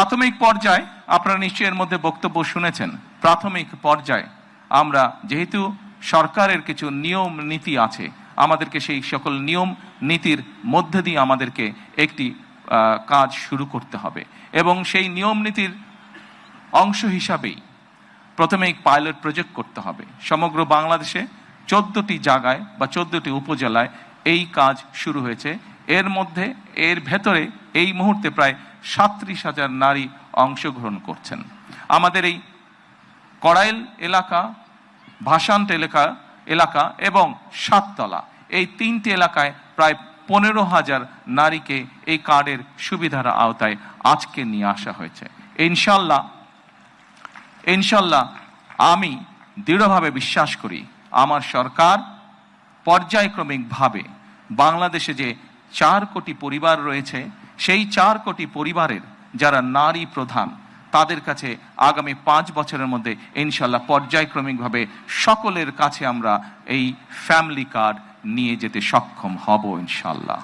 প্রাথমিক পর্যায়ে আপনারা নিশ্চয়ই এর মধ্যে বক্তব্য শুনেছেন। প্রাথমিক পর্যায়ে আমরা যেহেতু সরকারের কিছু নিয়ম নীতি আছে, আমাদেরকে সেই সকল নিয়ম নীতির মধ্যে দিয়ে আমাদেরকে একটি কাজ শুরু করতে হবে এবং সেই নিয়ম নীতির অংশ হিসাবেই প্রথমে পাইলট প্রজেক্ট করতে হবে। সমগ্র বাংলাদেশে 14টি জায়গায় বা 14টি উপজেলায় এই কাজ শুরু হয়েছে। এর ভেতরে এই মুহূর্তে প্রায় 37,000 নারী অংশগ্রহণ করছেন। আমাদের এই কড়াইল এলাকা, ভাসান্ট এলাকা এবং সাততলা, এই 3টি এলাকায় প্রায় 15,000 নারীকে এই কার্ডের সুবিধার আওতায় আজকে নিয়ে আসা হয়েছে। ইনশাল্লাহ আমি দৃঢ়ভাবে বিশ্বাস করি আমার সরকার পর্যায়ক্রমিকভাবে বাংলাদেশে যে 4 কোটি পরিবার রয়েছে, সেই 4 কোটি পরিবারের যারা নারী প্রধান, তাদের কাছে আগামী 5 বছরের মধ্যে ইনশাল্লাহ পর্যায়ক্রমিকভাবে সকলের কাছে আমরা এই ফ্যামিলি কার্ড নিয়ে যেতে সক্ষম হব ইনশাল্লাহ।